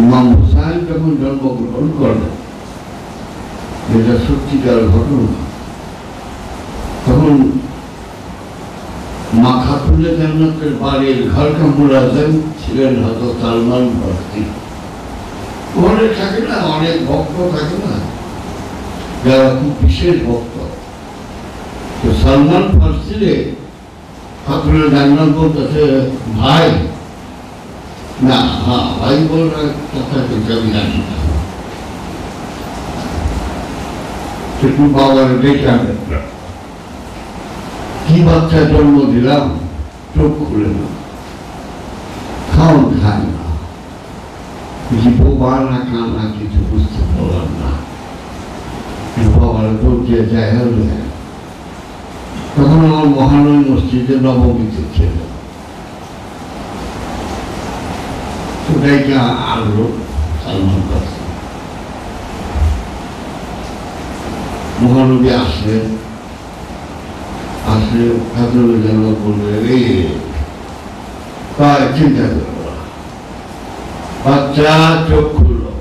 ইমাম হুসাইন যখন জন্মগ্রহণ করলেন, যেটা সত্যিকার ঘটনা, তখন মা খাতুনে জান্নাতের বাড়ির ঘরকা মুলাজিম ছিলেন হযরত সালমান ফারসি। ওখানে থাকে না, অনেক ভক্ত থাকে না, যারা খুব বিশেষ ভক্ত। তো সালমান ফারসিরে খাতুনে জান্নাত বলতেছে, ভাই না, হ্যাঁ ভাই বলার কথা কিন্তু আমি জানি না, একটু বাবার দেখে আনেন, কি বাচ্চা জন্ম দিলাম, চোখ খুলে না, খাওয়ান খায় না, কিছু বোবা না কানা কিছু বুঝতে পারলাম না, বাবার দৌড়িয়ে যায়। তখন আমার মহানবী মসজিদে নবমীতে ছিল, আনলো সালমান ফারসি। মহানবী আসলেন, আসলে খাতুনে জান্নাত বললেন, এই চিন্তা করো না, বাচ্চা চোখ খুললো,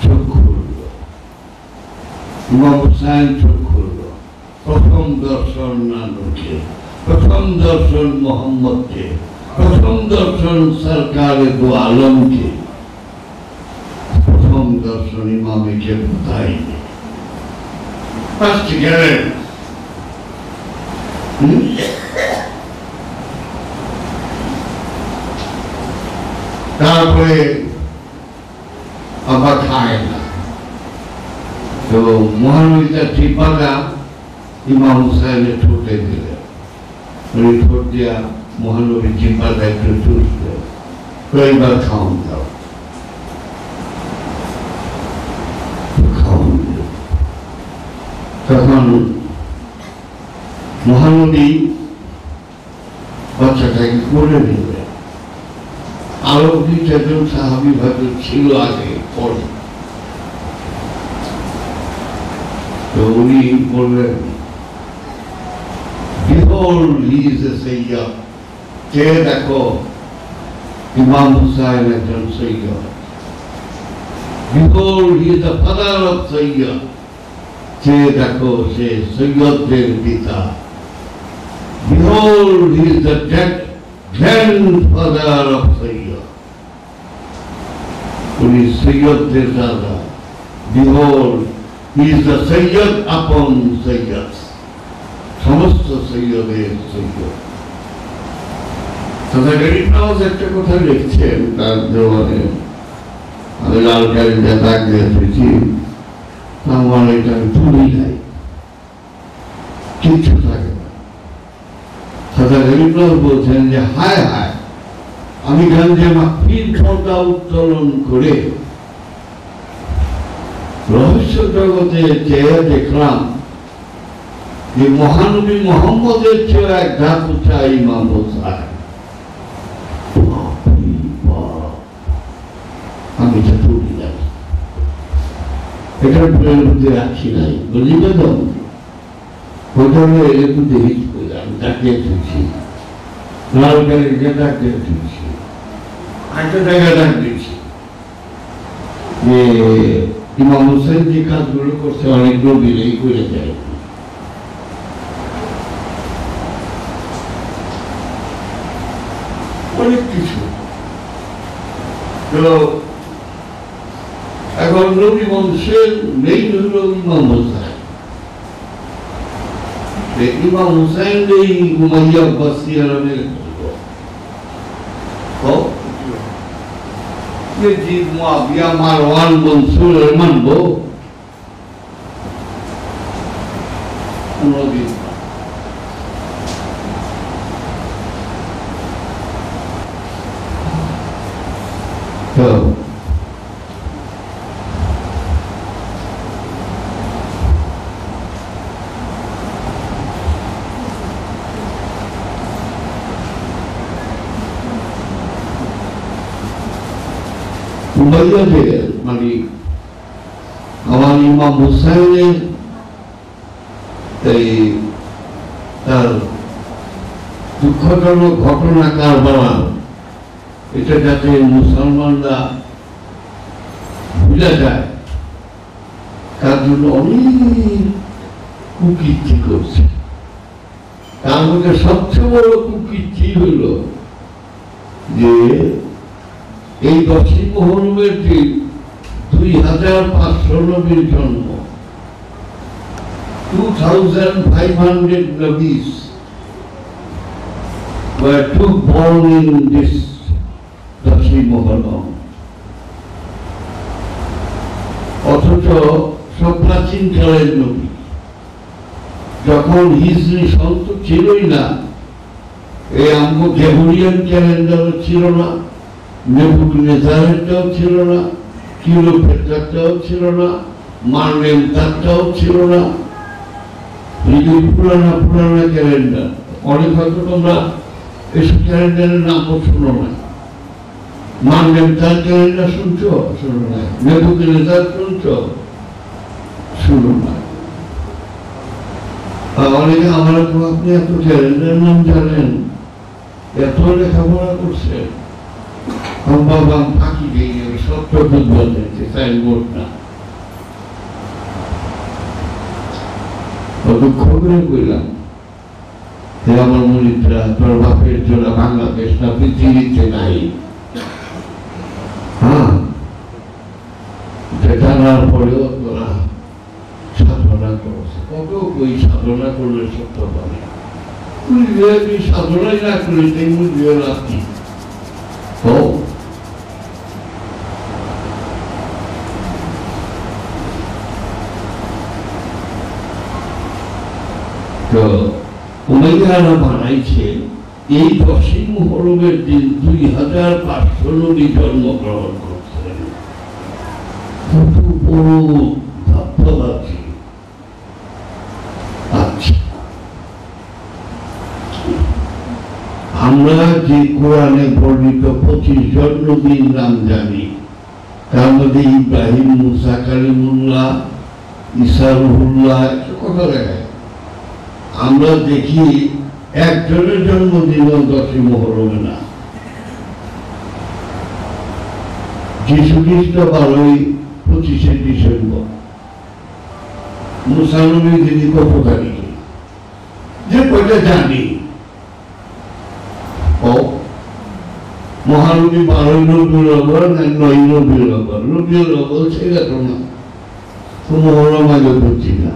চোখ খুললো, ইমাম হুসাইন চোখ খুললো। প্রথম দর্শন নানকে, প্রথম দর্শন মোহাম্মদকে, প্রথম দর্শন সরকারে দু আলমকে, প্রথম দর্শন ইমামকে বুঝাইনি। গেলেন, তারপরে আবার খায় না। তো মহানবীটা টিপাটা ইমাম হুসাইনের ঠোঁটে দিলেন, ওই ঠোঁট দিয়া মহানবী টিপাটা একটু চুষলেন, কয়েকবার খাওয়ান দাও, খাওয়ান দিল। তখন মহানবী বাচ্চাটাকে করে নিলেন। আরো দুই চারজন সাহাবী হয়তো ছিল আগে পরে, তো উনি বললেন, behold he is a sayyid, চেয়ে দেখো ইমাম হুসাইন একজন Syed, behold he is the father of sayyid, চেয়ে দেখো সে সৈয়দদের পিতা, behold he is the grandfather of sayyid, উনি সৈয়দদের দাদা, behold he is the sayyid upon sayyids, সমস্ত সৈয়দের সৈয়দ। দাদা গরিব নওয়াজ একটা কথা লিখছেন তার জবানে, আমি লাল কালিতে দাগ দিয়ে ফেছি, আমার এটা ভুলি নাই, কিচ্ছু থাকে না। দাদা গরিব নওয়াজ বলছেন যে হায় হায়, আমি গান্ধী মাফির পর্দা উত্তোলন করে রহস্য জগতে চেয়ে দেখলাম যে মহানবী মোহাম্মদের চেয়ে এক ধাপ উঁচা ইমাম হুসাইন। আমি এটা ভুলি নাই, এটা বইয়ের মধ্যে রাখি নাই, বুঝলি তো, ওইটা এর মধ্যে হিট করে আমি ডাকিয়ে তুলছি, লাল গাড়িকে ডাকিয়ে তুলছি, একটা জায়গায় ডাক দিচ্ছি যে ইমাম হুসাইন যে কাজগুলো করছে অনেক নবীরাই করে যায়, অনেক কিছু। তো এখন নবী বংশের মেইন হল ইমাম হুসাইন। ইমাম হুসাইন এই উমাইয়া বাসিয়া নামের জিদ মুআবিয়া মারওয়ান মনসুর মানবো কোনদিন। তো উমাইয়াদের মানে আমার ইমাম হুসাইনের এই তার দুঃখজনক ঘটনা কারবালার, এটা যাতে মুসলমানরা ভুলে যায়, তার জন্য অনেক কুকীর্তি করছে। তার মধ্যে সবচেয়ে বড় কুকীর্তি হইল যে এই 10ই মুহররমের দিন 2500 নবীর জন্ম, 2500 নবীস were to born in this 10ই Muharram. অথচ সব প্রাচীন কালের নবী, যখন হিজরি সন্ত ছিলই না, এই আমগো গ্রেগরিয়ান ক্যালেন্ডারও ছিল না, নেবুকনেজারেরটাও ছিল না, কিলোপেট্রারটাও ছিল না, মার্নেমতারটাও ছিল না। পুরানা পুরানা ক্যালেন্ডার, অনেক হয়তো তোমরা এসব ক্যালেন্ডারের নামও শুনো না। মার্নেমতার ক্যালেন্ডার শুনছ? শুনো না। নেবুকনেজার শুনছ? শুনো না। অনেকে আমার আপনি এত ক্যালেন্ডার নাম জানেন, এত লেখাপড়া করছেন, বাবা ফাঁকি দিয়ে গেল, সত্য বলতে সাইনবোর্ড না। দুঃখ করে কইলাম, আমার মুরিদরা, তোর বাপের জন্য বাংলাদেশ না পৃথিবীতে নাই। হ্যাঁ, জানার পরেও তোরা সাধনা করছে। কত কই সাধনা করলে সত্য পাবে, তুই সাধনাই না করলে সেই মুরিদের রাখি। উমাইয়ারা বানাইছে এই 10ই মুহররমের দিন 2500 নবী জন্মগ্রহণ করছেন। কত বড় ভাববাদী। আচ্ছা, আমরা যে কোরআনে বর্ণিত 25 জন নবীর নাম জানি, তার মধ্যে ইব্রাহিম, মুসা, কালিমুল্লাহ, ঈসা, রুহুল্লাহ কথা দেখায়। আমরা দেখি একজনের জন্মদিন 10ই মুহররমে না। যীশু খ্রিস্ট 25শে ডিসেম্বর, মুসা নবী যিনি কত তারিখে, যে কয়টা জানি। মহানবী 12 রবিউল আউয়াল, 9 রবিউল আউয়াল। রবিউল আউয়াল ছেড়ে তো না, তো মুহররম আগে করছি না।